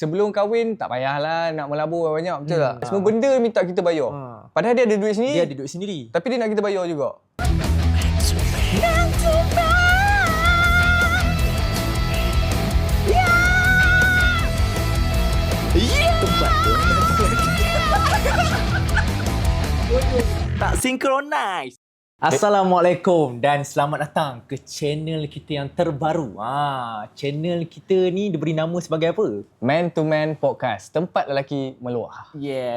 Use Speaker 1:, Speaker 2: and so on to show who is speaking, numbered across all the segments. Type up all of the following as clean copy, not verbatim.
Speaker 1: Sebelum kahwin tak payahlah nak melabur banyak, betul tak? Semua benda minta kita bayar. Padahal dia ada duit sendiri.
Speaker 2: Dia ada duit sendiri.
Speaker 1: Tapi dia nak kita bayar juga.
Speaker 2: Tak synchronize. Assalamualaikum dan selamat datang ke channel kita yang terbaru. Channel kita ni diberi nama sebagai apa?
Speaker 1: Man to Man Podcast, tempat lelaki meluah.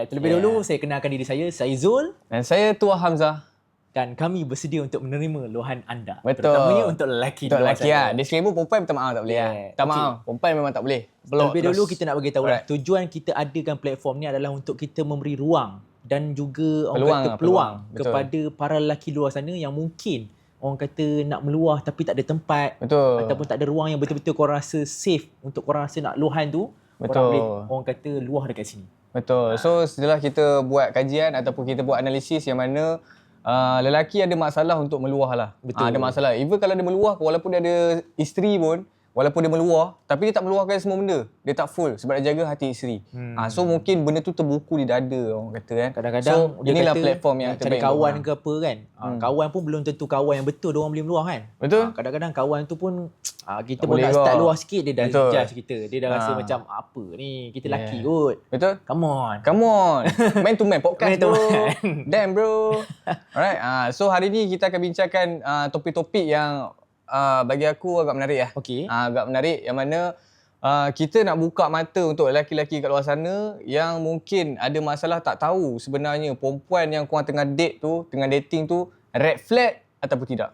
Speaker 2: Terlebih dahulu saya kenalkan diri saya Zul.
Speaker 1: Dan saya Tua Hamzah.
Speaker 2: Dan kami bersedia untuk menerima luahan anda.
Speaker 1: Betul.
Speaker 2: Terutamanya untuk lelaki.
Speaker 1: Untuk lelaki lah. Disclaimer, perempuan minta maaf tak boleh lah. Minta maaf, perempuan memang tak boleh.
Speaker 2: Terlebih dahulu kita nak bagi tahu lah, tujuan kita adakan platform ni adalah untuk kita memberi ruang dan juga peluang kepada para lelaki luar sana yang mungkin orang kata nak meluah tapi tak ada tempat.
Speaker 1: Betul.
Speaker 2: Ataupun tak ada ruang yang betul-betul korang rasa safe untuk korang rasa nak luahan tu. Korang boleh orang kata luah dekat sini.
Speaker 1: Betul. So setelah kita buat kajian ataupun kita buat analisis yang mana lelaki ada masalah untuk meluah lah.
Speaker 2: Betul.
Speaker 1: Ada masalah. Even kalau dia meluah, walaupun dia ada isteri pun, walaupun dia meluah, tapi dia tak meluahkan semua benda. Dia tak full sebab dia jaga hati isteri. So mungkin benda tu terbuku di dada orang kata kan.
Speaker 2: Kadang-kadang
Speaker 1: so, inilah platform yang
Speaker 2: cari
Speaker 1: terbaik
Speaker 2: kawan ke apa kan. Kawan pun belum tentu kawan yang betul dia orang boleh meluah kan.
Speaker 1: Betul.
Speaker 2: Kadang-kadang kawan tu pun kita
Speaker 1: tak
Speaker 2: pun nak
Speaker 1: juga.
Speaker 2: start luah sikit dia dah
Speaker 1: Betul.
Speaker 2: judge kita. Dia dah rasa macam apa ni, kita lelaki kot.
Speaker 1: Betul?
Speaker 2: Come on.
Speaker 1: Come on. Man to Man Podcast,
Speaker 2: Man to
Speaker 1: bro.
Speaker 2: Man.
Speaker 1: Damn, bro. Alright. So hari ni kita akan bincangkan topik-topik yang bagi aku agak menarik lah.
Speaker 2: Okey.
Speaker 1: Agak menarik yang mana kita nak buka mata untuk lelaki-lelaki kat luar sana yang mungkin ada masalah tak tahu sebenarnya perempuan yang korang tengah date tu, tengah dating tu red flag ataupun tidak.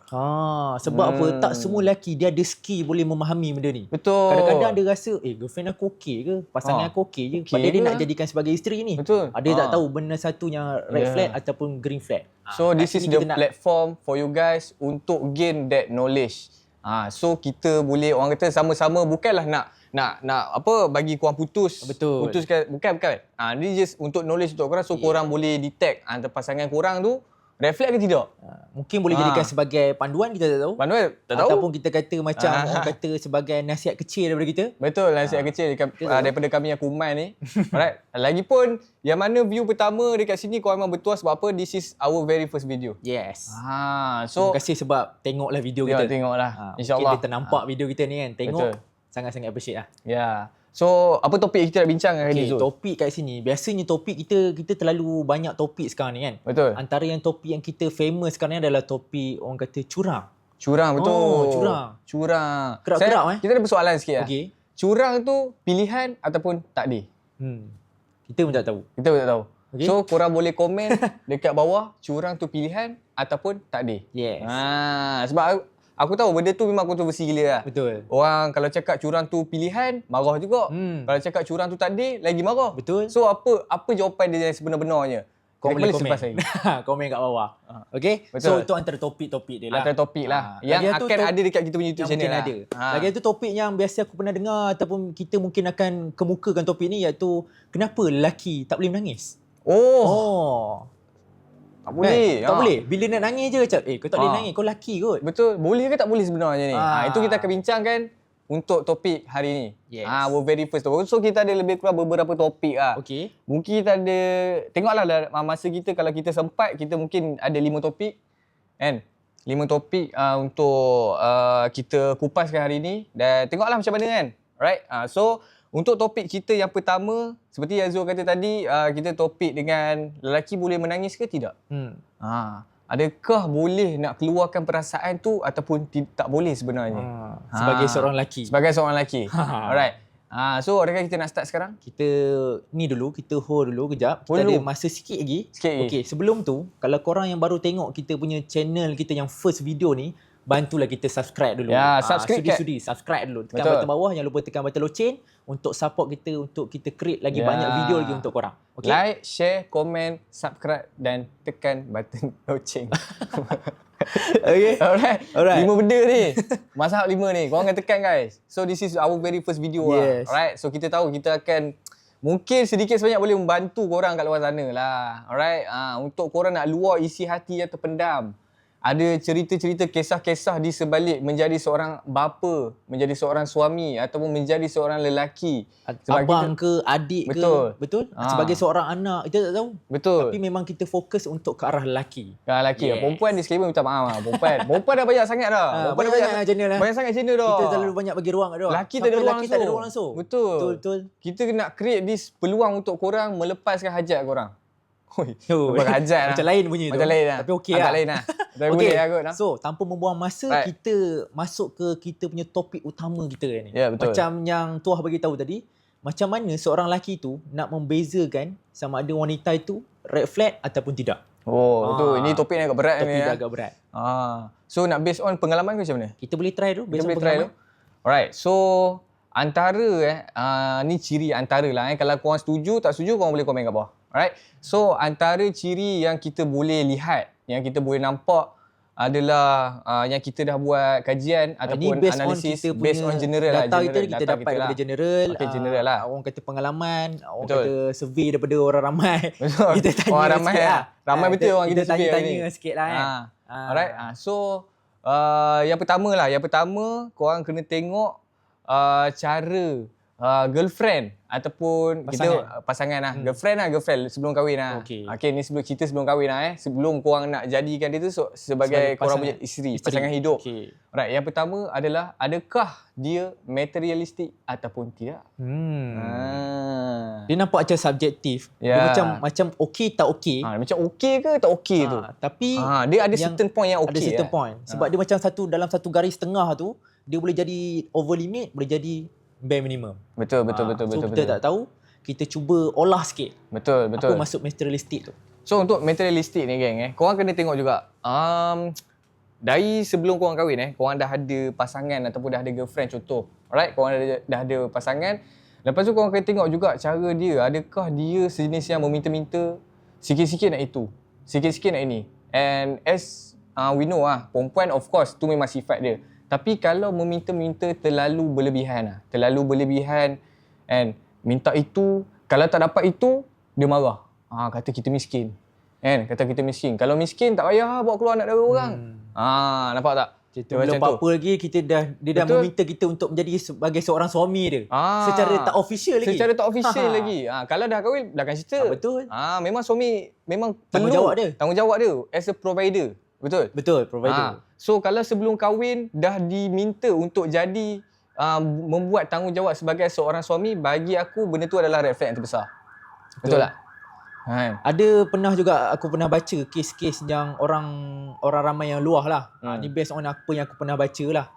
Speaker 2: Sebab apa? Tak semua lelaki dia ada skill boleh memahami benda ni.
Speaker 1: Betul.
Speaker 2: Kadang-kadang dia rasa, girlfriend aku okey ke? Pasangan aku okey je.
Speaker 1: Okey
Speaker 2: Padahal dia
Speaker 1: ke?
Speaker 2: nak jadikan sebagai isteri ni.
Speaker 1: Betul.
Speaker 2: Dia tak tahu benda satu yang red flag ataupun green flag.
Speaker 1: So
Speaker 2: kat
Speaker 1: this is
Speaker 2: sini
Speaker 1: the
Speaker 2: kita nak-
Speaker 1: platform for you guys untuk gain that knowledge. So kita boleh orang kata sama-sama bukanlah nak apa bagi korang putus.
Speaker 2: Betul.
Speaker 1: Putuskan bukan. Ni just untuk knowledge untuk korang so korang boleh detect antara pasangan korang tu red flag ke tidak.
Speaker 2: Mungkin boleh jadikan sebagai panduan, kita tak tahu.
Speaker 1: Panduan tak tahu.
Speaker 2: Ataupun kita kata macam orang kata sebagai nasihat kecil daripada kita.
Speaker 1: Betul, nasihat kecil daripada kami yang kuman ni. Alright. Lagipun yang mana view pertama dekat sini korang memang bertuah sebab apa? This is our very first video.
Speaker 2: Yes.
Speaker 1: So
Speaker 2: Terima kasih sebab tengoklah video kita.
Speaker 1: tengoklah.
Speaker 2: Mungkin
Speaker 1: InsyaAllah.
Speaker 2: dia ternampak video kita ni kan. Tengok.
Speaker 1: Betul.
Speaker 2: Sangat-sangat appreciate lah.
Speaker 1: Ya. So apa topik kita nak bincang hari ni, Zul?
Speaker 2: Topik kat sini. Biasanya topik kita terlalu banyak topik sekarang ni kan.
Speaker 1: Betul.
Speaker 2: Antara yang topik yang kita famous sekarang ni adalah topik orang kata curang.
Speaker 1: Curang, betul.
Speaker 2: Curang.
Speaker 1: Kerap-kerap
Speaker 2: Kerap-kerap,
Speaker 1: Kita ada persoalan sikit lah.
Speaker 2: Okey.
Speaker 1: Curang tu pilihan ataupun takdir?
Speaker 2: Kita pun tak tahu.
Speaker 1: Kita pun tak tahu.
Speaker 2: Okey.
Speaker 1: So korang boleh komen dekat bawah curang tu pilihan ataupun takdir.
Speaker 2: Yes.
Speaker 1: Sebab aku tahu benda tu memang kontroversi gila lah.
Speaker 2: Betul.
Speaker 1: Orang kalau cakap curang tu pilihan, marah juga. Kalau cakap curang tu takdir, lagi marah.
Speaker 2: Betul.
Speaker 1: So apa jawapan dia yang sebenar-benarnya?
Speaker 2: Kau boleh
Speaker 1: kembali
Speaker 2: komen.
Speaker 1: selepas lagi.
Speaker 2: Komen kat bawah. Okey.
Speaker 1: Betul.
Speaker 2: So itu antara topik-topik dia lah.
Speaker 1: Antara topik lah. Yang
Speaker 2: Lagi
Speaker 1: akan ada dekat kita punya YouTube
Speaker 2: yang
Speaker 1: channel
Speaker 2: mungkin
Speaker 1: lah.
Speaker 2: ada. Lagi satu topik yang biasa aku pernah dengar ataupun kita mungkin akan kemukakan topik ni iaitu kenapa lelaki tak boleh menangis?
Speaker 1: Tak boleh.
Speaker 2: Tak boleh. Bila nak nangis je macam, kau tak boleh nangis, kau lelaki kot.
Speaker 1: Betul. Boleh ke tak boleh sebenarnya ni? Itu kita akan bincangkan untuk topik hari ni.
Speaker 2: Yes.
Speaker 1: Our very first topik. So kita ada lebih kurang beberapa topik lah.
Speaker 2: Okey.
Speaker 1: Mungkin kita ada, tengoklah masa kita kalau kita sempat, kita mungkin ada 5 topik. Kan? 5 topik untuk kita kupaskan hari ni. Dan tengoklah macam mana kan? Alright? So untuk topik kita yang pertama, seperti yang Zul kata tadi, kita topik dengan lelaki boleh menangis ke tidak? Adakah boleh nak keluarkan perasaan tu ataupun tak boleh sebenarnya?
Speaker 2: Sebagai seorang lelaki.
Speaker 1: Sebagai seorang lelaki. Alright. So adakah kita nak start sekarang?
Speaker 2: Kita ni dulu, kita hold dulu kejap. Kita
Speaker 1: Hold
Speaker 2: ada
Speaker 1: dulu.
Speaker 2: masa sikit lagi.
Speaker 1: Sikit lagi.
Speaker 2: Okey, sebelum tu, kalau korang yang baru tengok kita punya channel kita yang first video ni, bantulah kita subscribe dulu.
Speaker 1: Ya, subscribe
Speaker 2: Sudi-sudi subscribe dulu. Tekan
Speaker 1: Betul.
Speaker 2: button bawah, jangan lupa tekan button loceng untuk support kita, untuk kita create lagi banyak video lagi untuk korang. Okey.
Speaker 1: Like, share, komen, subscribe dan tekan button loceng.
Speaker 2: Okey.
Speaker 1: Alright.
Speaker 2: Alright.
Speaker 1: 5 benda ni. Mazhab 5 ni. Korang akan tekan guys. So this is our very first video
Speaker 2: Yes.
Speaker 1: lah. Alright. So kita tahu kita akan mungkin sedikit sebanyak boleh membantu korang kat luar sana lah. Alright. Untuk korang nak luar isi hati yang terpendam. ada cerita-cerita kisah-kisah di sebalik menjadi seorang bapa, menjadi seorang suami ataupun menjadi seorang lelaki. Sebab
Speaker 2: Abang ke adik
Speaker 1: Betul.
Speaker 2: ke, betul? Sebagai seorang anak kita tak tahu.
Speaker 1: Betul.
Speaker 2: Tapi memang kita fokus untuk ke arah lelaki.
Speaker 1: Kalau lelaki, perempuan disclaimer minta maaf lah. Perempuan dah banyak sangat dah. Perempuan dah
Speaker 2: banyak jenis lah.
Speaker 1: banyak sangat jenis dah.
Speaker 2: Kita terlalu banyak bagi ruang kat dia.
Speaker 1: Lelaki tak ada ruang
Speaker 2: lelaki tak ada ruang langsung.
Speaker 1: Betul. Kita nak create this peluang untuk korang melepaskan hajat korang. Bukan hajat lah.
Speaker 2: Macam lain bunyi tu.
Speaker 1: Macam lain lah.
Speaker 2: Tapi okey lah.
Speaker 1: Agak lain lah. Tapi
Speaker 2: Okey.
Speaker 1: boleh lah kot.
Speaker 2: So, tanpa membuang masa, kita masuk ke kita punya topik utama kita ni.
Speaker 1: Ya, betul.
Speaker 2: Macam yang Tuah bagi tahu tadi, macam mana seorang lelaki tu nak membezakan sama ada wanita itu red flag ataupun tidak.
Speaker 1: Betul. Ini topik yang agak berat ni.
Speaker 2: Topik agak berat.
Speaker 1: So nak based on pengalaman ke macam mana?
Speaker 2: Kita boleh try dulu.
Speaker 1: Kita boleh try dulu. Alright. So antara ni ciri antara lah kalau korang setuju tak setuju korang boleh komen kat bawah. Alright. So antara ciri yang kita boleh lihat, yang kita boleh nampak adalah yang kita dah buat kajian ataupun analisis based on general
Speaker 2: data
Speaker 1: lah.
Speaker 2: Kita dapat daripada general.
Speaker 1: General lah.
Speaker 2: Orang kata pengalaman, orang kata survey daripada orang ramai.
Speaker 1: Betul.
Speaker 2: Kita tanya
Speaker 1: orang ramai
Speaker 2: sikit lah.
Speaker 1: Ramai betul orang kita survey
Speaker 2: tanya sikit lah kan.
Speaker 1: Alright. So yang pertama korang kena tengok cara girlfriend ataupun pasangan lah. Girlfriend sebelum kahwin lah. Okay, ni sebelum cerita sebelum kahwin lah Sebelum korang nak jadikan dia tu sebagai korang punya isteri, pasangan hidup. Alright, yang pertama adalah adakah dia materialistik ataupun tidak?
Speaker 2: Dia nampak macam subjektif. Dia macam okey tak okey.
Speaker 1: Macam okey ke tak okey tu.
Speaker 2: Tapi
Speaker 1: dia ada certain point yang okey.
Speaker 2: Ada certain point. Sebab dia macam dalam satu garis tengah tu, dia boleh jadi over limit, boleh jadi bare minimum. Betul. So kita tak tahu, kita cuba olah sikit.
Speaker 1: Betul.
Speaker 2: Apa maksud materialistik tu?
Speaker 1: So untuk materialistik ni geng korang kena tengok juga dari sebelum korang kahwin korang dah ada pasangan ataupun dah ada girlfriend contoh. Alright, korang dah ada pasangan. Lepas tu korang kena tengok juga cara dia, adakah dia sejenis yang meminta-minta sikit-sikit nak itu, sikit-sikit nak ini. And as we know perempuan of course tu memang sifat dia. Tapi kalau meminta-minta terlalu berlebihan and minta itu, kalau tak dapat itu, dia marah. Kata kita miskin. Kata kita miskin. Kalau miskin tak payah buat keluar anak dara orang. Nampak tak?
Speaker 2: Belum apa-apa lagi dia dah meminta kita untuk menjadi sebagai seorang suami dia. Secara tak official lagi. Kalau dah kahwin dah kan cerita. Betul.
Speaker 1: Memang suami memang
Speaker 2: tanggungjawab dia
Speaker 1: as a provider.
Speaker 2: Betul, provider.
Speaker 1: So kalau sebelum kahwin dah diminta untuk jadi membuat tanggungjawab sebagai seorang suami, bagi aku benda tu adalah red flag yang terbesar. Betul tak?
Speaker 2: Ada aku pernah baca kes-kes yang orang ramai yang luah lah. Ni based on apa yang aku pernah baca lah.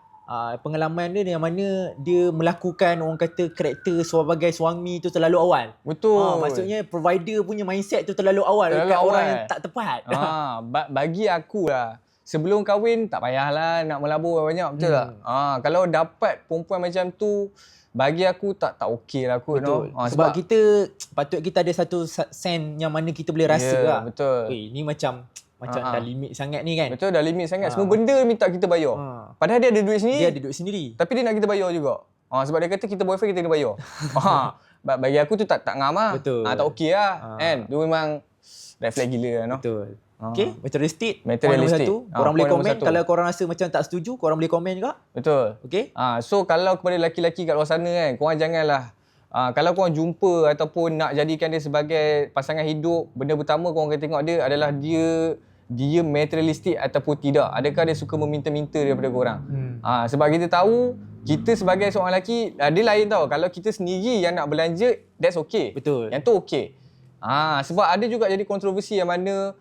Speaker 2: Pengalaman dia yang mana dia melakukan orang kata karakter sebagai suami tu terlalu awal.
Speaker 1: Betul.
Speaker 2: Maksudnya provider punya mindset tu terlalu awal dekat orang yang tak tepat.
Speaker 1: Bagi aku lah, sebelum kahwin tak payahlah nak melabur banyak, betul tak? Kalau dapat perempuan macam tu, bagi aku tak okey lah kot.
Speaker 2: Betul. Sebab kita patut kita ada satu sen yang mana kita boleh rasa lah.
Speaker 1: Betul.
Speaker 2: Ni macam dah limit sangat ni kan.
Speaker 1: Betul, dah limit sangat. Semua benda minta kita bayar. Padahal dia ada duit sendiri. Tapi dia nak kita bayar juga. Sebab dia kata kita boyfriend, kita kena bayar. Bagi aku tu tak ngam lah.
Speaker 2: Betul.
Speaker 1: Tak okey lah. Kan? Dia memang red flag gila lah.
Speaker 2: Betul. Okay, materialistik.
Speaker 1: Materialistik.
Speaker 2: Korang boleh komen. Kalau korang rasa macam tak setuju, korang boleh komen juga.
Speaker 1: Betul.
Speaker 2: Okay.
Speaker 1: So kalau kepada lelaki-lelaki kat luar sana kan, korang janganlah kalau korang jumpa ataupun nak jadikan dia sebagai pasangan hidup, benda pertama korang kena tengok dia adalah dia materialistik ataupun tidak. Adakah dia suka meminta-minta daripada korang? Sebab kita tahu, kita sebagai seorang lelaki, dia lain tau. Kalau kita sendiri yang nak belanja, that's okay.
Speaker 2: Betul.
Speaker 1: Yang tu okay. Sebab ada juga jadi kontroversi yang mana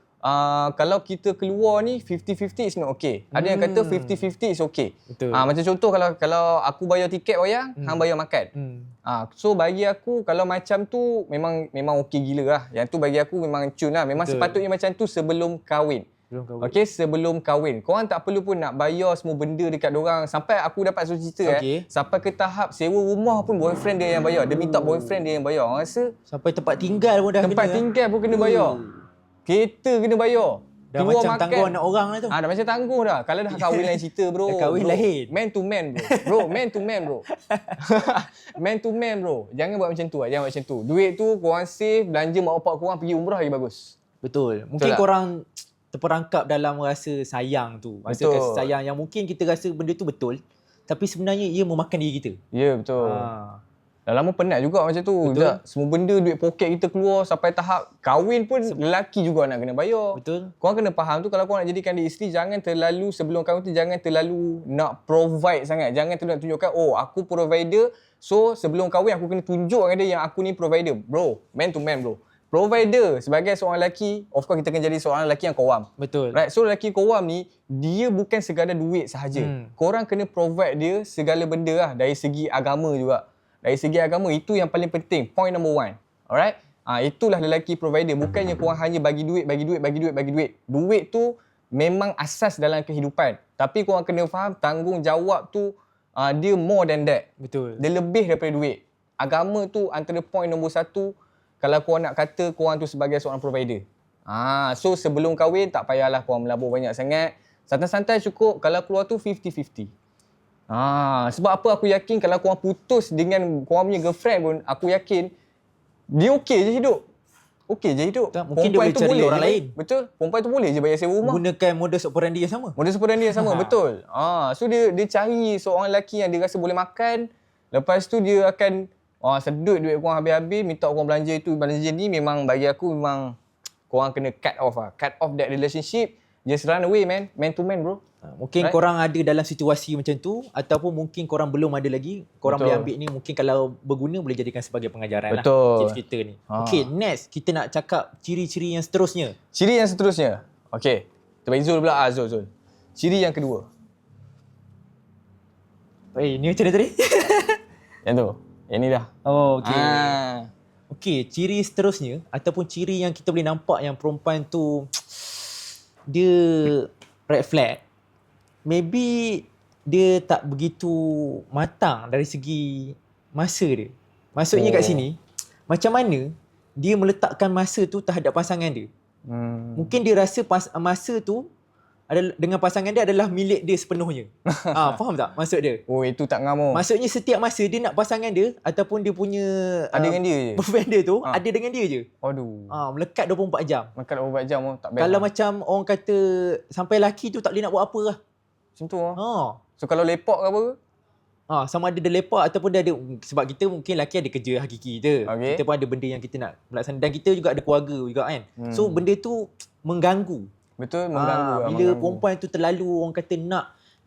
Speaker 1: kalau kita keluar ni 50-50 is not okay. Ada yang kata 50-50 is okay.
Speaker 2: Betul.
Speaker 1: Macam contoh kalau aku bayar tiket wayang, hang bayar makan. So bagi aku kalau macam tu memang okey gila lah. Yang tu bagi aku memang cun lah. Memang sepatutnya macam tu sebelum kahwin. Okey, sebelum kahwin. Korang tak perlu pun nak bayar semua benda dekat dorang. Sampai aku dapat satu cerita sampai ke tahap sewa rumah pun boyfriend dia yang bayar. Dia minta boyfriend dia yang bayar. Orang rasa
Speaker 2: sampai tempat tinggal pun dah
Speaker 1: tinggal pun kena bayar. Kereta kena bayar.
Speaker 2: Dah
Speaker 1: keluar
Speaker 2: macam
Speaker 1: makan.
Speaker 2: tangguh anak orang lah tu.
Speaker 1: Dah macam tangguh dah. Kalau dah kahwin lain cerita bro.
Speaker 2: Dah kahwin lain.
Speaker 1: Man to man bro. Man to man bro. Man to man bro. Jangan buat macam tu lah. Jangan buat macam tu. Duit tu korang save, belanja mak bapak korang pergi umrah lagi bagus.
Speaker 2: Betul. Mungkin korang terperangkap dalam rasa sayang tu. Rasa
Speaker 1: Betul.
Speaker 2: kasih sayang yang mungkin kita rasa benda tu betul, tapi sebenarnya ia memakan diri kita.
Speaker 1: Ya, betul. Dah lama penat juga macam tu.
Speaker 2: Betul.
Speaker 1: Dah, semua benda duit poket kita keluar sampai tahap kahwin pun lelaki juga nak kena bayar.
Speaker 2: Betul.
Speaker 1: Korang kena faham tu, kalau korang nak jadikan dia isteri, jangan terlalu sebelum kahwin tu jangan terlalu nak provide sangat. Jangan terlalu nak tunjukkan, oh aku provider, so sebelum kahwin aku kena tunjukkan dia yang aku ni provider. Bro, man to man bro. Provider sebagai seorang lelaki, of course kita kena jadi seorang lelaki yang kawam.
Speaker 2: Betul.
Speaker 1: Right, so lelaki kawam ni, dia bukan sekadar duit sahaja. Korang kena provide dia segala benda lah, dari segi agama juga. Dari segi agama, itu yang paling penting. Point number 1. Alright? Itulah lelaki provider. Bukannya korang hanya bagi duit. Duit tu memang asas dalam kehidupan. Tapi korang kena faham, tanggungjawab tu dia more than that.
Speaker 2: Betul.
Speaker 1: Dia lebih daripada duit. Agama tu antara point nombor 1, kalau korang nak kata korang tu sebagai seorang provider. So sebelum kahwin, tak payahlah korang melabur banyak sangat. Santai-santai cukup. Kalau keluar tu 50-50. Sebab apa aku yakin kalau korang putus dengan korang punya girlfriend pun, aku yakin dia okey je hidup.
Speaker 2: Tak, mungkin dia boleh cari orang lain.
Speaker 1: Betul. Perempuan tu boleh je bayar sewa rumah.
Speaker 2: Gunakan modus operandi yang sama.
Speaker 1: Betul. So dia cari seorang lelaki yang dia rasa boleh makan. Lepas tu dia akan sedut duit korang habis-habis, minta korang belanja itu, belanja ni. Memang bagi aku memang korang kena cut off that relationship. Just run away man to man bro.
Speaker 2: Mungkin korang ada dalam situasi macam tu, ataupun mungkin korang belum ada lagi. Korang boleh ambil ni, mungkin kalau berguna boleh jadikan sebagai pengajaran lah tips kita ni. Okay, next kita nak cakap ciri-ciri yang seterusnya.
Speaker 1: Okay, kita bagi Zul pula. Zul. Ciri yang kedua.
Speaker 2: Ni macam mana tadi?
Speaker 1: Yang tu. Yang ni dah.
Speaker 2: Okay, ciri seterusnya ataupun ciri yang kita boleh nampak yang perempuan tu dia red flag. Maybe dia tak begitu matang dari segi masa dia. Maksudnya kat sini, macam mana dia meletakkan masa tu terhadap pasangan dia. Mungkin dia rasa masa tu dengan pasangan dia adalah milik dia sepenuhnya. Faham tak maksud dia?
Speaker 1: Itu tak ngamuk.
Speaker 2: Maksudnya setiap masa dia nak pasangan dia ataupun dia punya
Speaker 1: ada dengan dia je.
Speaker 2: Boyfriend dia tu ada dengan dia je.
Speaker 1: Aduh.
Speaker 2: Melekat 24 jam.
Speaker 1: Makan 24 jam tak best.
Speaker 2: Kalau macam orang kata sampai lelaki tu tak boleh nak buat apa lah.
Speaker 1: Macam tu lah. So kalau lepak ke apa?
Speaker 2: Sama ada dia lepak ataupun dia ada, sebab kita mungkin lelaki ada kerja hakiki kita. Kita pun ada benda yang kita nak melaksanakan dan kita juga ada keluarga juga kan. So benda tu mengganggu.
Speaker 1: Betul, mengganggu.
Speaker 2: Bila perempuan tu terlalu orang kata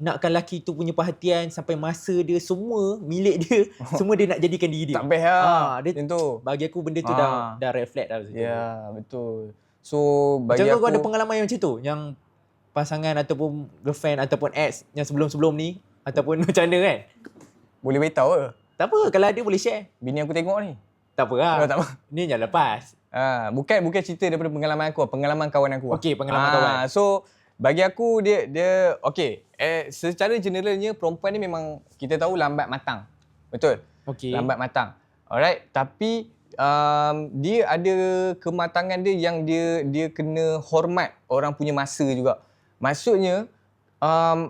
Speaker 2: nakkan lelaki tu punya perhatian sampai masa dia semua milik dia, semua dia nak jadikan diri dia.
Speaker 1: Tak best lah.
Speaker 2: Dia tu. Bagi aku benda tu dah reflect dah.
Speaker 1: Ya, betul. So bagi
Speaker 2: macam
Speaker 1: aku
Speaker 2: ada pengalaman yang macam tu, yang pasangan ataupun girlfriend ataupun ex yang sebelum-sebelum ni ataupun macam mana kan?
Speaker 1: Boleh beritahu ke?
Speaker 2: Tak apa, kalau ada boleh share.
Speaker 1: Bini aku tengok ni.
Speaker 2: Tak apa lah.
Speaker 1: Tak apa.
Speaker 2: Ni yang lepas.
Speaker 1: Bukan cerita daripada pengalaman aku, pengalaman kawan aku.
Speaker 2: Okey, pengalaman kawan.
Speaker 1: So bagi aku dia okey. Secara generalnya perempuan ni memang kita tahu lambat matang. Betul?
Speaker 2: Okey.
Speaker 1: Lambat matang. Alright, tapi dia ada kematangan dia yang dia kena hormat orang punya masa juga. Maksudnya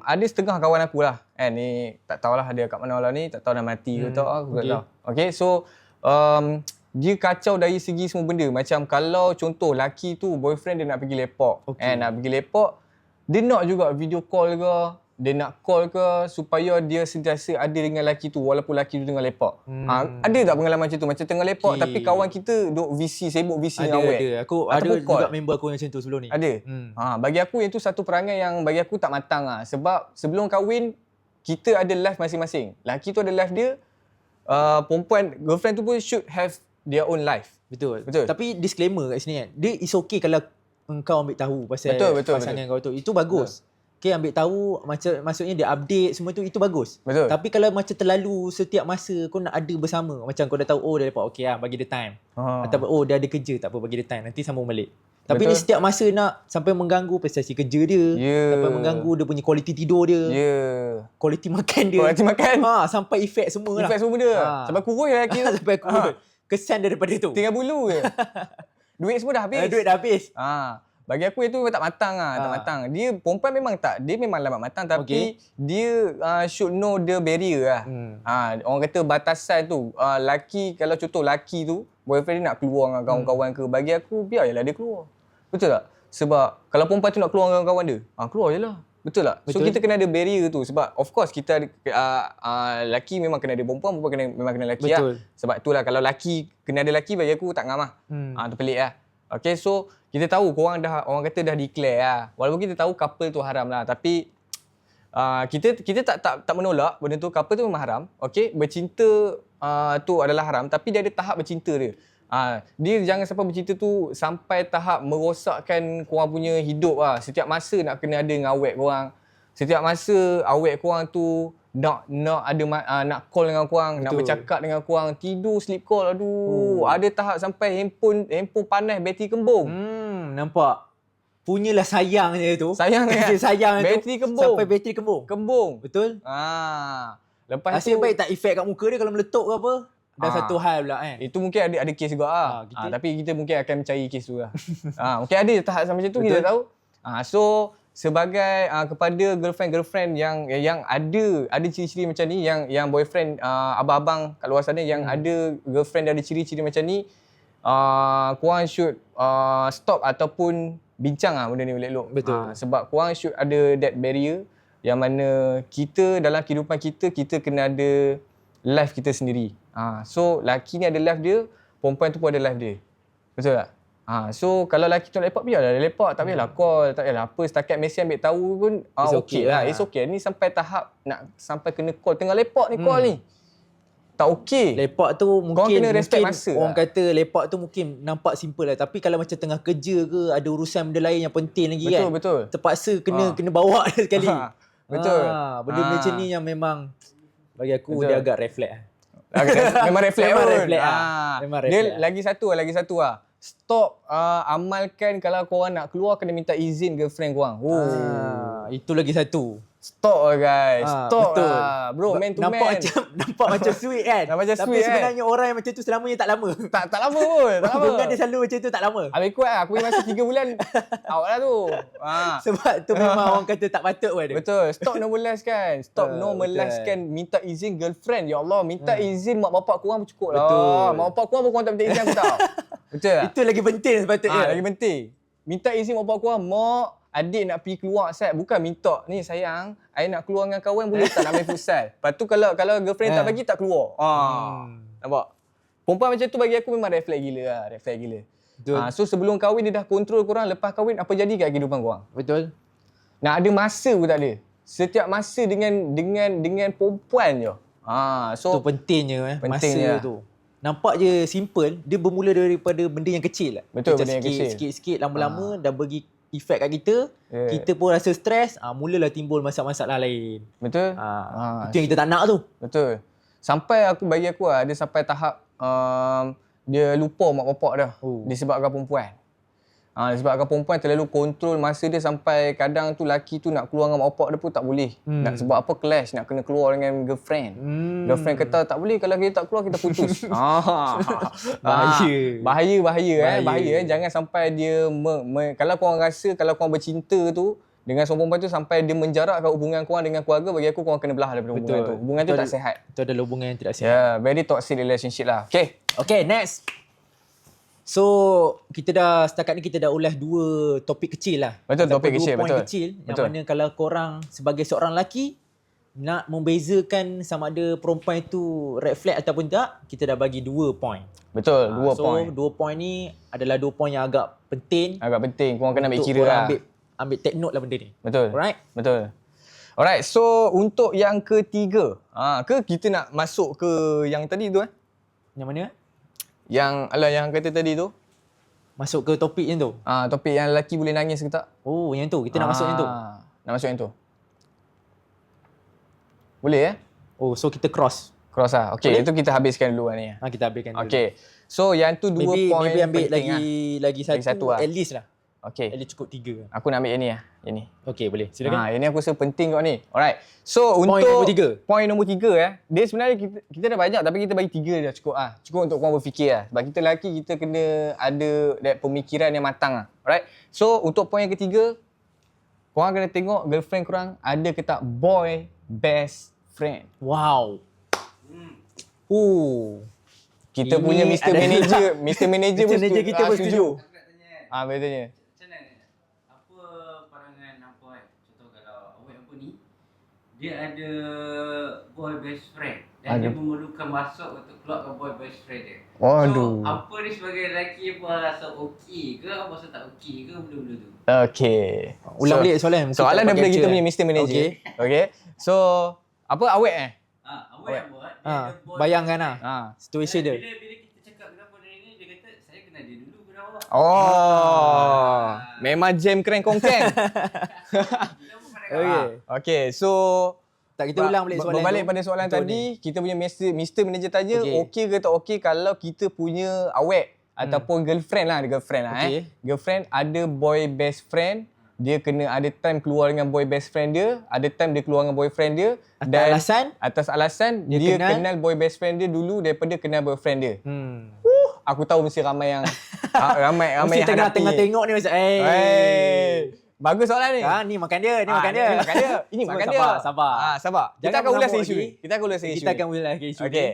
Speaker 1: ada setengah kawan aku lah. Ni tak tahulah dia kat mana lah ni, tak tahu dah mati ke tak, aku tak tahu. Okey, so dia kacau dari segi semua benda. Macam kalau contoh laki tu boyfriend dia nak pergi lepak. Nak pergi lepak, dia nak juga video call ke, dia nak call ke supaya dia sentiasa ada dengan laki tu walaupun laki tu tengah lepak. Ada tak pengalaman macam tu? Macam tengah lepak tapi kawan kita duk sibuk VC dengan awet.
Speaker 2: Ada. Aku ada juga member aku yang macam tu sebelum ni.
Speaker 1: Ada. Bagi aku yang tu satu perangai yang bagi aku tak matang lah. Sebab sebelum kahwin kita ada life masing-masing. Laki tu ada life dia, perempuan girlfriend tu pun should have their own life.
Speaker 2: Betul. Tapi disclaimer kat sini kan, dia is okay kalau engkau ambil tahu pasal pasangan kau tu. Itu bagus. Okay, ambil tahu maksudnya dia update semua tu, itu bagus.
Speaker 1: Betul.
Speaker 2: Tapi kalau macam terlalu setiap masa kau nak ada bersama, macam kau dah tahu dia lepak, okey lah bagi dia time. Ataupun dia ada kerja, tak apa bagi dia time, nanti sambung balik. Tapi ni setiap masa nak sampai mengganggu prestasi kerja dia, sampai mengganggu dia punya kualiti tidur dia, kualiti makan dia. Sampai efek semua lah.
Speaker 1: Efek semua dia. Sampai kurus lelaki tu.
Speaker 2: Sampai kurus. Kesan daripada tu.
Speaker 1: Tinggal bulu je. Duit semua dah habis.
Speaker 2: Duit dah habis.
Speaker 1: Bagi aku itu tak matang lah. Tak matang. Dia perempuan memang dia memang lambat matang tapi dia should know the barrier lah. Orang kata batasan tu. Laki, kalau contoh laki tu, boyfriend dia nak keluar dengan kawan-kawan ke, bagi aku biar je lah dia keluar. Betul tak? Sebab kalau perempuan tu nak keluar dengan kawan dia, keluar je lah. Betul tak? So
Speaker 2: Betul.
Speaker 1: kita kena ada barrier tu sebab of course kita ada lelaki memang kena ada perempuan, perempuan memang kena lelaki lah.
Speaker 2: Betul.
Speaker 1: Sebab itulah kalau lelaki kena ada lelaki bagi aku tak ngam lah. Tu pelik lah. Okay, so kita tahu orang kata dah declare lah. Walaupun kita tahu couple tu haram lah, tapi kita tak menolak benda tu. Couple tu memang haram. Okay, bercinta tu adalah haram, tapi dia ada tahap bercinta dia. Dia jangan sampai bercinta tu sampai tahap merosakkan korang punya hidup lah. Setiap masa nak kena ada dengan awet korang. Setiap masa awet korang tu nak nak call dengan korang, nak bercakap dengan korang, tidur sleep call. Ada tahap sampai handphone panas, bateri kembung.
Speaker 2: Nampak. Punyalah sayang je tu.
Speaker 1: Sayang kan?
Speaker 2: Sayang tu.
Speaker 1: Bateri kembung.
Speaker 2: Sampai bateri kembung. Betul?
Speaker 1: Lepas
Speaker 2: Nasib
Speaker 1: tu
Speaker 2: baik tak efek kat muka dia kalau meletup ke apa. Dah satu hal pula kan.
Speaker 1: Itu mungkin ada kes juga lah. Tapi kita mungkin akan mencari kes tu lah. Mungkin ada tahap macam tu. Betul. Kita tahu. So sebagai kepada girlfriend yang ada ciri-ciri macam ni, yang boyfriend abang-abang kat luar sana yang ada girlfriend ada ciri-ciri macam ni, korang should stop ataupun bincang benda ni elok-elok.
Speaker 2: Betul.
Speaker 1: Sebab korang should ada that barrier yang mana kita dalam kehidupan kita kena ada life kita sendiri. So lelaki ni ada life dia, perempuan tu pun ada life dia. Betul tak? So kalau lelaki tu nak lepak, biarlah dia lepak. Tak payahlah call, tak payahlah apa. Setakat mesej ambil tahu pun okey lah. It's okay. Ni sampai tahap nak sampai kena call. Tengah lepak ni call ni. Tak okey.
Speaker 2: Lepak tu mungkin
Speaker 1: kena respect masa
Speaker 2: orang
Speaker 1: lah.
Speaker 2: kata lepak tu mungkin nampak simple lah. Tapi kalau macam tengah kerja ke, ada urusan benda lain yang penting lagi kan.
Speaker 1: Betul.
Speaker 2: Terpaksa kena bawa dia sekali.
Speaker 1: Betul.
Speaker 2: Benda-benda macam ni yang memang bagi aku dia agak reflect.
Speaker 1: Memang reflect
Speaker 2: Memang
Speaker 1: pun.
Speaker 2: reflect Memang
Speaker 1: Dia
Speaker 2: reflect.
Speaker 1: lagi satu lah. Stop amalkan kalau korang nak keluar kena minta izin girlfriend korang.
Speaker 2: Itu lagi satu.
Speaker 1: Stop lah guys. Stop
Speaker 2: betul.
Speaker 1: lah. Bro, man to man.
Speaker 2: Nampak macam sweet kan.
Speaker 1: Nampak macam
Speaker 2: Tapi
Speaker 1: sweet
Speaker 2: sebenarnya orang yang macam tu selamanya tak lama.
Speaker 1: Tak lama pun. Tak lama.
Speaker 2: Hubungan dia selalu macam tu tak lama.
Speaker 1: Habis kuat lah. Aku punya masa 3 bulan out lah tu.
Speaker 2: Sebab tu memang orang kata tak patut pun dia.
Speaker 1: Betul. Stop normalise-kan. Stop normalise-kan minta izin girlfriend. Ya Allah, minta izin mak bapak korang pun cukup lah.
Speaker 2: Betul.
Speaker 1: Mak bapak korang pun korang tak minta izin aku tahu. Betul tak?
Speaker 2: Itu lagi penting sepatutnya.
Speaker 1: Lagi penting. Minta izin mak bapak korang. Mak, adik nak pergi keluar set. Bukan minta. Ni sayang, I nak keluar dengan kawan boleh tak nak main futsal. Lepas tu kalau girlfriend tak bagi tak keluar. Nampak? Perempuan macam tu bagi aku memang red flag gila lah. Red flag gila. So sebelum kahwin dia dah kontrol korang. Lepas kahwin apa jadi kat kehidupan korang?
Speaker 2: Betul.
Speaker 1: Nak ada masa pun tak ada. Setiap masa dengan perempuan je. So
Speaker 2: tu pentingnya
Speaker 1: pentingnya
Speaker 2: masa tu. Nampak je simple, dia bermula daripada benda yang kecil lah.
Speaker 1: Betul,
Speaker 2: macam
Speaker 1: benda yang kecil.
Speaker 2: Sikit-sikit lama-lama dah bagi efek kat kita. Kita pun rasa stres, mulalah timbul masalah-masalah lain.
Speaker 1: Betul?
Speaker 2: Itu yang kita tak nak tu.
Speaker 1: Betul. Sampai bagi aku lah, dia sampai tahap dia lupa mak bapak dah. Disebabkan perempuan. Disebabkan perempuan terlalu kontrol masa dia sampai kadang tu laki tu nak keluar dengan mak bapak dia pun tak boleh. Nak sebab apa clash, nak kena keluar dengan girlfriend. Girlfriend kata tak boleh, kalau kita tak keluar kita putus. Bahaya. Jangan sampai dia kalau korang rasa kalau korang bercinta tu dengan seorang perempuan tu sampai dia menjarakkan hubungan korang dengan keluarga, bagi aku korang kena belah daripada hubungan tu. Hubungan tu tak sihat.
Speaker 2: Itu adalah hubungan yang tidak sihat.
Speaker 1: Very toxic relationship lah.
Speaker 2: Okay, next. So, setakat ni kita dah ulas 2 topik kecil lah.
Speaker 1: Betul, topik kecil.
Speaker 2: 2 point kecil. Yang mana kalau korang sebagai seorang lelaki nak membezakan sama ada perempuan itu red flag ataupun tak, kita dah bagi 2 point.
Speaker 1: Betul, 2 point.
Speaker 2: So, 2 point ni adalah 2 point yang agak penting.
Speaker 1: Korang kena ambil kira lah.
Speaker 2: Ambil take note lah benda ni.
Speaker 1: Betul.
Speaker 2: Alright?
Speaker 1: Betul. Alright, so untuk yang ketiga, ke kita nak masuk ke yang tadi tu
Speaker 2: Yang mana?
Speaker 1: Yang kata tadi tu.
Speaker 2: Masuk ke topik yang tu?
Speaker 1: Topik yang lelaki boleh nangis ke tak?
Speaker 2: Oh, yang tu. Kita nak masuk yang tu.
Speaker 1: Nak masuk yang tu. Boleh
Speaker 2: Oh, so kita cross
Speaker 1: lah. Okay, itu kita habiskan dulu ni.
Speaker 2: Kita habiskan dulu.
Speaker 1: Okay. So yang tu 2 point
Speaker 2: maybe ambil
Speaker 1: penting
Speaker 2: lagi satu
Speaker 1: lah.
Speaker 2: at least lah.
Speaker 1: Okay.
Speaker 2: At least cukup 3.
Speaker 1: Aku nak ambil yang ni lah. Yang ni.
Speaker 2: Okay, boleh. Silakan.
Speaker 1: Yang ni aku rasa penting kot ni. Alright. So
Speaker 2: Point
Speaker 1: untuk
Speaker 2: nombor 3.
Speaker 1: Point nombor 3 dia sebenarnya kita dah banyak tapi kita bagi 3 dah cukup ah. Cukup untuk korang berfikir lah. Sebab kita lelaki kita kena ada that pemikiran yang matang lah. Alright. So untuk point yang ketiga, korang kena tengok girlfriend korang ada ke tak boy best friend.
Speaker 2: Wow.
Speaker 1: Kita punya Mr. Manager pun
Speaker 2: kita pun setuju.
Speaker 1: Betulnya.
Speaker 3: dia ada boy best friend dan dia memerlukan masuk untuk keluarkan boy best friend dia.
Speaker 1: Waduh.
Speaker 3: So, apa ni sebagai lelaki apa rasa okey ke apa rasa tak okey ke benda-benda tu?
Speaker 1: Okay.
Speaker 2: Ulang balik soalan. mungkin
Speaker 1: Soalan
Speaker 2: tak
Speaker 1: daripada
Speaker 2: capture.
Speaker 1: kita punya Mr. Manager. Okay. So, apa awet
Speaker 3: Awak yang buat, dia
Speaker 2: Ha,
Speaker 3: ada boy
Speaker 2: bayangkan lah
Speaker 1: Ha.
Speaker 2: situasi dia.
Speaker 3: Bila kita cakap kenapa ni, dia kata saya kenal dia dulu kenal awak.
Speaker 1: Oh. Memang jam keren kongkeng.
Speaker 2: Okay.
Speaker 1: Okay. So,
Speaker 2: Tak, kita ulang balik soalan
Speaker 1: berbalik
Speaker 2: tu.
Speaker 1: pada soalan
Speaker 2: Untuk
Speaker 1: tadi, kita punya Mr. Manager tanya
Speaker 2: Okey.
Speaker 1: okey ke tak okey kalau kita punya awet ataupun girlfriend lah,
Speaker 2: Okey.
Speaker 1: Girlfriend ada boy best friend, dia kena ada time keluar dengan boy best friend dia, ada time dia keluar dengan boyfriend dia atas alasan dia kenal boy best friend dia dulu daripada kenal boyfriend dia. Aku tahu mesti ramai yang ramai
Speaker 2: Mesti
Speaker 1: yang hadapi.
Speaker 2: tengah tengok ni macam
Speaker 1: Bagus soalan ni.
Speaker 2: ni makan dia, ni makan dia.
Speaker 1: Ini makan dia. Ini
Speaker 2: Semua
Speaker 1: makan dia.
Speaker 2: sabar.
Speaker 1: Sabar. Kita
Speaker 2: Jangan
Speaker 1: akan ulas
Speaker 2: mengamuk
Speaker 1: isu
Speaker 2: lagi.
Speaker 1: ni. Kita akan ulas isu
Speaker 2: Kita
Speaker 1: ni.
Speaker 2: akan ulas isu ni.
Speaker 1: Okey.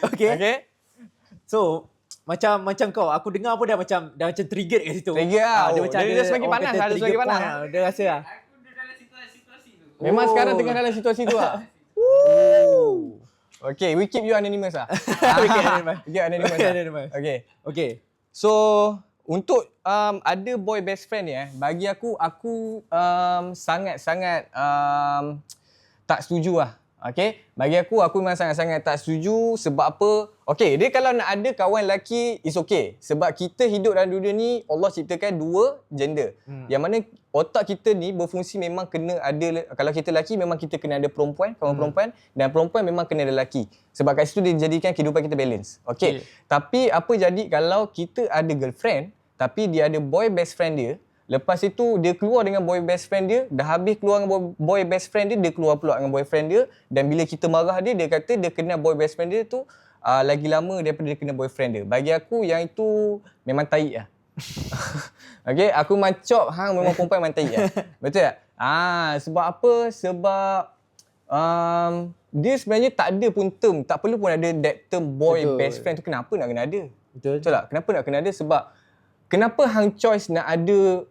Speaker 2: Okey.
Speaker 1: Okey.
Speaker 2: So, macam kau, aku dengar pun dah macam triggered kat situ.
Speaker 1: Trigger lah.
Speaker 2: Dia
Speaker 1: Oh,
Speaker 2: macam
Speaker 1: dia semakin
Speaker 2: orang
Speaker 1: panas
Speaker 2: kata
Speaker 1: lah, dia
Speaker 2: trigger
Speaker 1: semakin
Speaker 2: point
Speaker 1: panas.
Speaker 2: lah. Dia rasa lah.
Speaker 3: Aku dah dalam situasi tu.
Speaker 1: Memang
Speaker 2: Oh.
Speaker 1: sekarang tengah dalam situasi tu lah. Okay, we keep you anonymous lah.
Speaker 2: We keep anonymous.
Speaker 1: We keep anonymous
Speaker 2: We keep
Speaker 1: lah.
Speaker 2: anonymous.
Speaker 1: Okay.
Speaker 2: Okay.
Speaker 1: So, untuk ada boy best friend ni bagi aku sangat-sangat tak setuju lah. Okay, bagi aku memang sangat-sangat tak setuju. Sebab apa? Okay, dia kalau nak ada kawan lelaki, is okay. Sebab kita hidup dalam dunia ni, Allah ciptakan dua gender. Yang mana otak kita ni berfungsi memang kena ada, kalau kita lelaki memang kita kena ada perempuan, kawan perempuan, dan perempuan memang kena ada lelaki. Sebab kat situ dia jadikan kehidupan kita balance. Okay. Tapi apa jadi kalau kita ada girlfriend, tapi dia ada boy best friend dia, lepas itu dia keluar dengan boy best friend dia, dah habis keluar dengan boy best friend dia, dia keluar pula dengan boyfriend dia, dan bila kita marah dia, dia kata dia kenal boy best friend dia tu lagi lama daripada dia kenal boyfriend dia. Bagi aku yang itu memang taik lah. Okay, aku macam hang memang perempuan memang taik lah. Betul tak? Sebab apa? Sebab dia sebenarnya tak ada pun term, tak perlu pun ada that term boy
Speaker 2: Betul.
Speaker 1: best friend tu. Kenapa nak kena ada?
Speaker 2: Betul.
Speaker 1: Betul tak? Kenapa nak kena ada? Sebab kenapa hang choice nak ada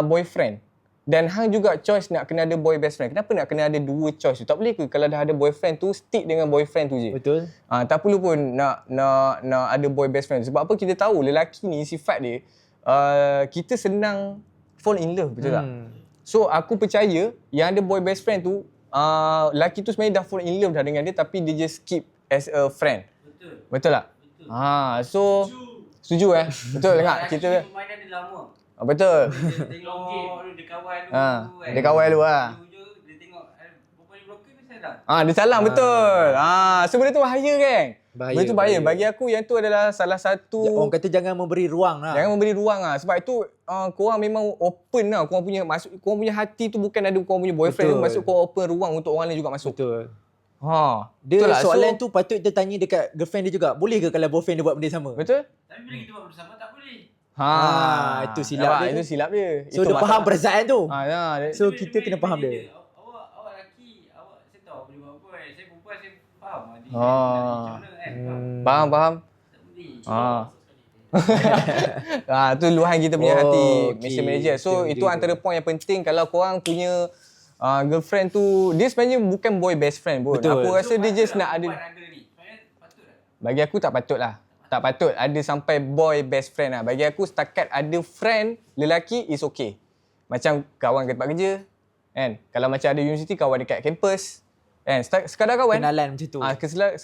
Speaker 1: boyfriend dan hang juga choice nak kena ada boy best friend? Kenapa nak kena ada dua choice tu? Tak boleh ke kalau dah ada boyfriend tu stick dengan boyfriend tu je?
Speaker 2: Betul.
Speaker 1: Tak perlu pun nak ada boy best friend. Sebab apa? Kita tahu lelaki ni sifat dia kita senang fall in love, betul tak? So aku percaya yang ada boy best friend tu lelaki tu sebenarnya dah fall in love dah dengan dia, tapi dia just keep as a friend. Betul tak? So setuju betul dengar kita.
Speaker 3: Permainan dia lama.
Speaker 1: Betul.
Speaker 3: Dia tengok dia kawan dulu kan.
Speaker 1: Dia kawal dulu lah.
Speaker 3: Dia tengok perempuan ni blokir dia salah.
Speaker 1: Dia salah betul. So benda tu bahaya kan? Benda tu bahaya.
Speaker 2: bahaya.
Speaker 1: Bagi aku yang tu adalah salah satu
Speaker 2: Orang kata jangan memberi ruang lah.
Speaker 1: jangan memberi ruang lah. Sebab itu korang memang open lah. Korang punya hati tu bukan ada korang punya boyfriend tu,
Speaker 2: Betul.
Speaker 1: masuk korang open ruang untuk orang lain juga masuk.
Speaker 2: Betul.
Speaker 1: Betul
Speaker 2: Dia
Speaker 1: lah.
Speaker 2: soalan tu patut kita tanya dekat girlfriend dia juga. Boleh ke kalau boyfriend dia buat benda sama?
Speaker 1: Betul?
Speaker 3: Tapi bila kita buat bersama tak boleh.
Speaker 2: Itu silap dia tu.
Speaker 1: Itu silap dia.
Speaker 2: So
Speaker 1: Itu
Speaker 2: dia faham
Speaker 1: masalah.
Speaker 2: perasaan tu. So
Speaker 3: Bila-
Speaker 2: kita
Speaker 3: bila-
Speaker 2: kena faham
Speaker 3: bila
Speaker 2: dia.
Speaker 3: Awak lelaki, saya tahu boleh buat apa. Saya perempuan, saya faham. Dia
Speaker 1: Ah.
Speaker 3: macam mana kan.
Speaker 1: Faham.
Speaker 3: Tak boleh.
Speaker 1: Tu luahan kita punya hati,
Speaker 2: okey.
Speaker 1: Mr. Manager. So
Speaker 2: Okey,
Speaker 1: itu
Speaker 2: okey.
Speaker 1: antara poin yang penting kalau korang punya girlfriend tu, dia sebenarnya bukan boy best friend pun.
Speaker 2: Betul.
Speaker 1: Aku rasa dia just nak ada.
Speaker 3: Patut tak?
Speaker 1: Bagi aku tak patut lah. Tak patut ada sampai boy best friend lah. Bagi aku setakat ada friend lelaki is okay. Macam kawan kat tempat kerja, kan? Kalau macam ada universiti, kawan dekat kampus, kan? Sekadar kawan.
Speaker 2: Kenalan macam tu.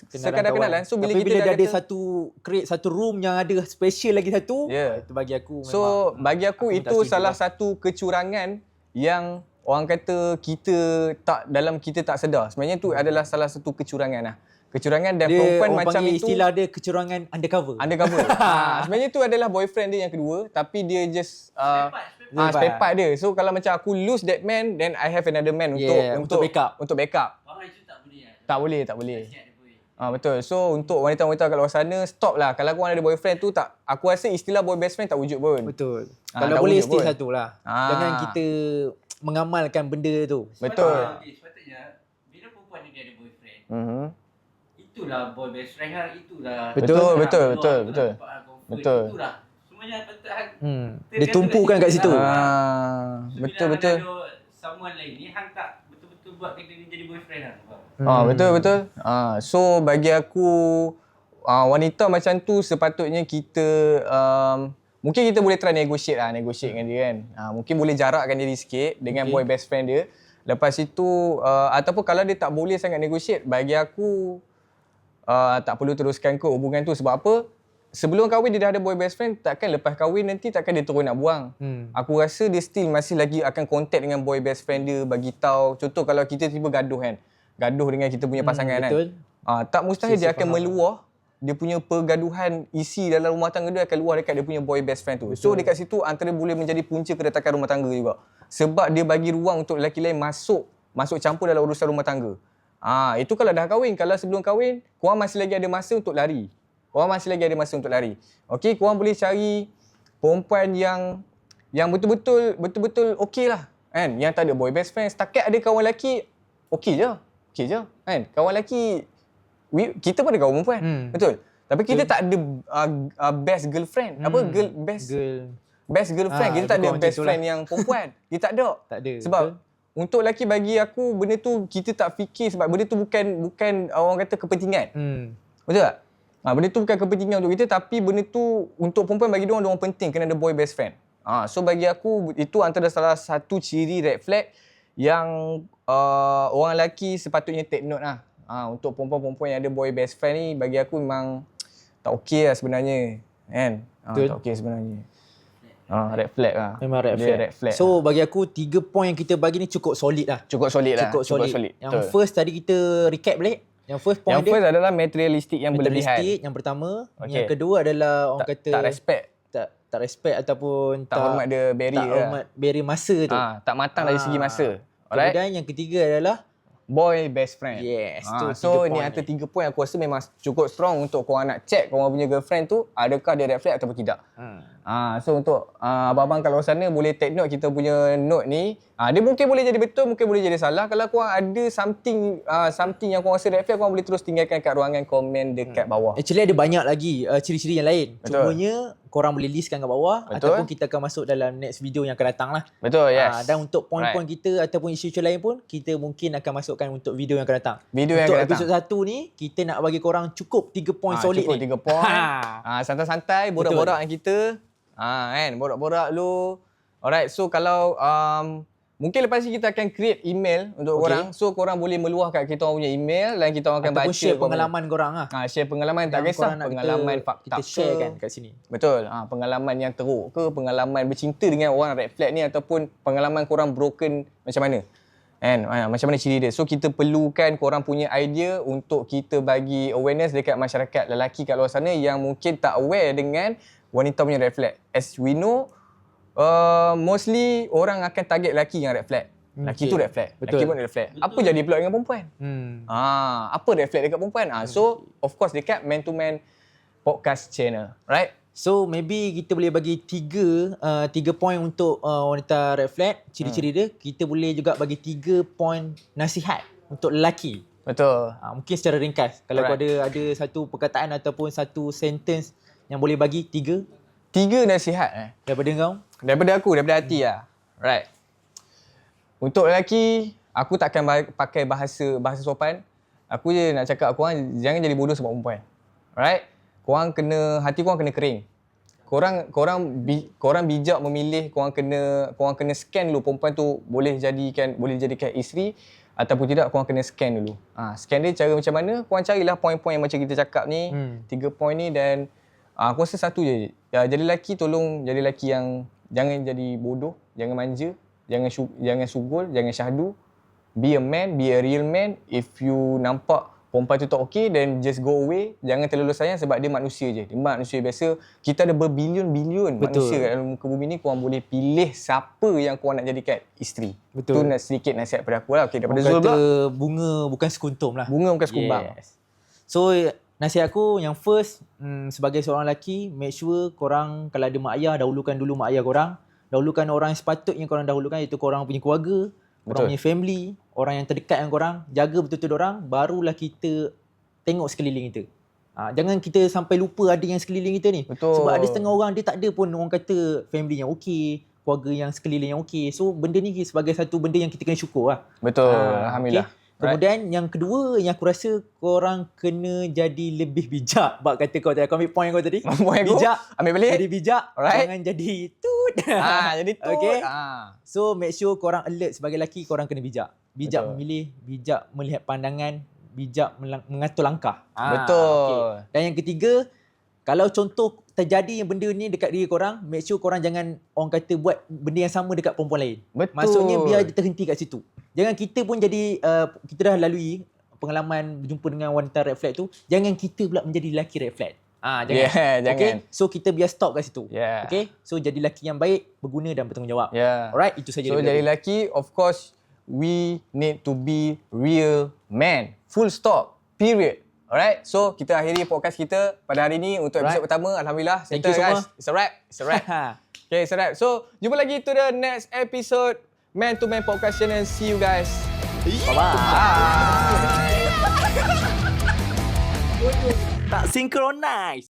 Speaker 1: Sekadar kenalan. So bila
Speaker 2: Tapi
Speaker 1: kita
Speaker 2: bila
Speaker 1: dah
Speaker 2: dia ada
Speaker 1: kata,
Speaker 2: create satu room yang ada special lagi satu,
Speaker 1: Ya.
Speaker 2: itu bagi aku memang.
Speaker 1: so bagi aku
Speaker 2: aku tak
Speaker 1: itu
Speaker 2: setuju
Speaker 1: salah
Speaker 2: lah.
Speaker 1: satu kecurangan yang orang kata kita tak sedar. Sebenarnya tu adalah salah satu kecurangan lah. Kecurangan dan
Speaker 2: dia
Speaker 1: perempuan
Speaker 2: orang
Speaker 1: macam
Speaker 2: panggil
Speaker 1: itu
Speaker 2: istilah dia kecurangan undercover.
Speaker 1: undercover. Sebenarnya tu adalah boyfriend dia yang kedua, tapi dia just spare part dia. So kalau macam aku lose that man, then I have another man
Speaker 2: untuk backup.
Speaker 1: Untuk backup.
Speaker 3: Orang itu tak boleh lah.
Speaker 1: Tak boleh.
Speaker 3: Siap dia boleh.
Speaker 1: Betul. So untuk wanita-wanita kat luar sana, stop lah. Kalau korang ada boyfriend tu, tak, aku rasa istilah boy best friend tak wujud pun.
Speaker 2: Betul.
Speaker 1: Ah,
Speaker 2: Kalau
Speaker 1: tak
Speaker 2: boleh
Speaker 1: wujud
Speaker 2: stay
Speaker 1: pun.
Speaker 2: satu lah. Jangan kita mengamalkan benda tu.
Speaker 1: Betul.
Speaker 3: Sepatutnya bila perempuan ni dia ada boyfriend,
Speaker 1: Mhm.
Speaker 3: itulah boy best friend hang, itulah
Speaker 1: Betul.
Speaker 3: itulah
Speaker 1: Betul.
Speaker 3: tempat hang comfort,
Speaker 1: Betul.
Speaker 3: Itulah semuanya patut hang
Speaker 2: Dia tumpukan kat situ.
Speaker 1: Betul.
Speaker 3: Bila hang ada someone lain ni, hang tak betul-betul buat kita ni jadi boyfriend lah.
Speaker 1: Betul. So bagi aku wanita macam tu sepatutnya kita mungkin kita boleh try negotiate dengan dia kan. Mungkin boleh jarakkan diri sikit dengan boy best friend dia. Lepas itu ataupun kalau dia tak boleh sangat negotiate, bagi aku tak perlu teruskan kot hubungan tu. Sebab apa? Sebelum kahwin dia dah ada boy best friend, takkan lepas kahwin nanti takkan dia terus nak buang. Aku rasa dia still masih lagi akan contact dengan boy best friend dia, bagi tahu. Contoh kalau kita tiba gaduh kan. Gaduh dengan kita punya pasangan
Speaker 2: betul.
Speaker 1: kan. Tak mustahil dia akan meluah. Dia punya pergaduhan isi dalam rumah tangga dia akan luar dekat dia punya boy best friend tu. So dekat situ antara boleh menjadi punca keretakan rumah tangga juga. Sebab dia bagi ruang untuk lelaki lain masuk campur dalam urusan rumah tangga. Itu kalau dah kahwin. Kalau sebelum kahwin, korang masih lagi ada masa untuk lari. Okey, korang boleh cari perempuan yang betul-betul okey lah. Kan? Yang tak ada boy best friend. Setakat ada kawan lelaki, okey je. Kan? Kawan lelaki, kita pun ada kawan perempuan. Betul? Tapi kita tak ada best girlfriend. Best girlfriend. Kita tak ada best friend yang perempuan. Kita tak ada. Sebab untuk lelaki, bagi aku benda tu kita tak fikir, sebab benda tu bukan orang kata kepentingan. Betul tak? Benda tu bukan kepentingan untuk kita, tapi benda tu untuk perempuan, bagi dia orang penting kena ada boy best friend. So bagi aku itu antara salah satu ciri red flag yang orang lelaki sepatutnya take note lah. Untuk perempuan-perempuan yang ada boy best friend ni, bagi aku memang tak okey lah sebenarnya. Kan? Tak okey sebenarnya. Red flag lah.
Speaker 2: Memang red flag. So bagi aku 3 point yang kita bagi ni cukup solid lah.
Speaker 1: Cukup solid.
Speaker 2: Yang first tadi kita recap balik. Yang first point
Speaker 1: first adalah materialistik yang berlebihan.
Speaker 2: Yang pertama. Yang kedua adalah orang kata
Speaker 1: tak respect.
Speaker 2: Tak respect ataupun
Speaker 1: tak hormat dia barrier.
Speaker 2: Tak hormat barrier masa tu.
Speaker 1: Tak matang dari segi masa. Alright.
Speaker 2: Kemudian yang ketiga adalah
Speaker 1: boy best friend.
Speaker 2: Yes.
Speaker 1: So ni antara 3 point aku rasa memang cukup strong untuk korang nak check korang punya girlfriend tu adakah dia red flag ataupun tidak. So untuk abang-abang kalau sana boleh take note kita punya note ni. Dia mungkin boleh jadi betul, mungkin boleh jadi salah. Kalau korang ada something yang korang rasa red flag, korang boleh terus tinggalkan kat ruangan komen dekat bawah.
Speaker 2: Actually ada banyak lagi ciri-ciri yang lain. Cumanya korang boleh listkan kat bawah. Ataupun kita akan masuk dalam next video yang akan datang lah.
Speaker 1: Betul, yes.
Speaker 2: Dan untuk point-point kita ataupun isu-isu lain pun, kita mungkin akan masukkan untuk video yang akan datang.
Speaker 1: Untuk
Speaker 2: episod 1 ni, kita nak bagi korang cukup 3 point solid
Speaker 1: cukup
Speaker 2: ni.
Speaker 1: 3 point. Santai-santai, borak-borak dengan kita. Kan, borak-borak dulu. Alright, so kalau mungkin lepas ni kita akan create email untuk korang. So korang boleh meluahkan kita orang punya email dan kita orang akan
Speaker 2: ataupun
Speaker 1: baca.
Speaker 2: Share pengalaman korang lah.
Speaker 1: Share pengalaman, tak kisah pengalaman fakta
Speaker 2: kita share kan kat sini.
Speaker 1: Betul. Pengalaman yang teruk ke, pengalaman bercinta dengan orang red flag ni, ataupun pengalaman korang broken macam mana. Kan? Macam mana ciri dia. So kita perlukan korang punya idea untuk kita bagi awareness dekat masyarakat lelaki kat luar sana yang mungkin tak aware dengan wanita punya red flag. As we know, mostly orang akan target lelaki yang red flag. Lelaki tu red flag. Lelaki pun red flag. Apa jadi pula dengan perempuan? Apa red flag dekat perempuan? So of course dekat Man to Man podcast channel, right?
Speaker 2: So maybe kita boleh bagi 3 point untuk wanita red flag, ciri-ciri dia. Kita boleh juga bagi 3 point nasihat untuk lelaki.
Speaker 1: Betul.
Speaker 2: Mungkin secara ringkas. Kalau kau ada satu perkataan ataupun satu sentence yang boleh bagi 3
Speaker 1: nasihat
Speaker 2: daripada kau?
Speaker 1: Daripada aku, daripada hati lah. Right. Untuk lelaki, aku takkan pakai bahasa sopan. Aku je nak cakap korang jangan jadi bodoh sebab perempuan. Right? Hati korang kena kering. Korang bijak memilih, korang kena scan dulu perempuan tu boleh jadikan isteri ataupun tidak. Korang kena scan dulu. Scan dia cara macam mana? Korang carilah point-point yang macam kita cakap ni, 3 point ni, dan aku rasa satu je. Jadi lelaki, tolong jadi lelaki yang jangan jadi bodoh, jangan manja, jangan sugul, jangan syahdu. Be a man, be a real man. If you nampak perempuan tu tak okey, then just go away. Jangan terlalu sayang sebab dia manusia je. Dia manusia biasa. Kita ada berbilion-bilion manusia kat dalam muka bumi ni. Korang boleh pilih siapa yang korang nak jadikan isteri.
Speaker 2: Betul.
Speaker 1: Tu sedikit nasihat pada aku lah. Okay, daripada
Speaker 2: Zul
Speaker 1: pula.
Speaker 2: Bunga bukan sekuntum lah.
Speaker 1: Bunga bukan sekumbang.
Speaker 2: Yes. So nasihat aku yang first, sebagai seorang lelaki, make sure korang kalau ada mak ayah, dahulukan dulu mak ayah korang. Dahulukan orang yang sepatutnya korang dahulukan, iaitu korang punya keluarga, korang punya family, orang yang terdekat dengan korang. Jaga betul-betul orang, barulah kita tengok sekeliling kita. Jangan kita sampai lupa ada yang sekeliling kita ni.
Speaker 1: Betul.
Speaker 2: Sebab ada setengah orang dia tak ada pun orang kata family yang okey, keluarga yang sekeliling yang okey. So benda ni sebagai satu benda yang kita kena syukur lah.
Speaker 1: Betul. Alhamdulillah.
Speaker 2: Okay. Kemudian yang kedua yang aku rasa korang kena jadi lebih bijak. Bak kata kau tadi, kau ambil point kau tadi.
Speaker 1: Point aku,
Speaker 2: bijak.
Speaker 1: ambil balik.
Speaker 2: Jadi bijak.
Speaker 1: Alright.
Speaker 2: Jangan jadi tut.
Speaker 1: Jadi tu.
Speaker 2: Okay. So make sure korang alert sebagai lelaki, korang kena bijak. Bijak
Speaker 1: Betul.
Speaker 2: memilih, bijak melihat pandangan, bijak mengatur langkah.
Speaker 1: Betul.
Speaker 2: Okay. Dan yang ketiga, kalau contoh terjadi yang benda ni dekat diri korang, make sure korang jangan orang kata buat benda yang sama dekat perempuan lain.
Speaker 1: Betul.
Speaker 2: Maksudnya biar dia terhenti kat situ. Jangan kita pun jadi, kita dah lalui pengalaman berjumpa dengan wanita red flag tu, jangan kita pula menjadi lelaki red flag. Jangan.
Speaker 1: Yeah, jangan.
Speaker 2: Okay? So kita biar stop kat situ.
Speaker 1: Yeah.
Speaker 2: Okay? So jadi lelaki yang baik, berguna dan bertanggungjawab.
Speaker 1: Yeah.
Speaker 2: Alright, itu saja.
Speaker 1: So jadi lelaki, of course, we need to be real man. Full stop. Period. Alright, so kita akhiri podcast kita pada hari ni untuk episod pertama. Alhamdulillah.
Speaker 2: Thank you semua.
Speaker 1: It's a wrap. It's a wrap. Okay, it's a wrap. So, jumpa lagi to the next episode Man to Man Podcast Channel. See you guys.
Speaker 2: Bye-bye.
Speaker 1: Bye.
Speaker 2: Tak synchronize.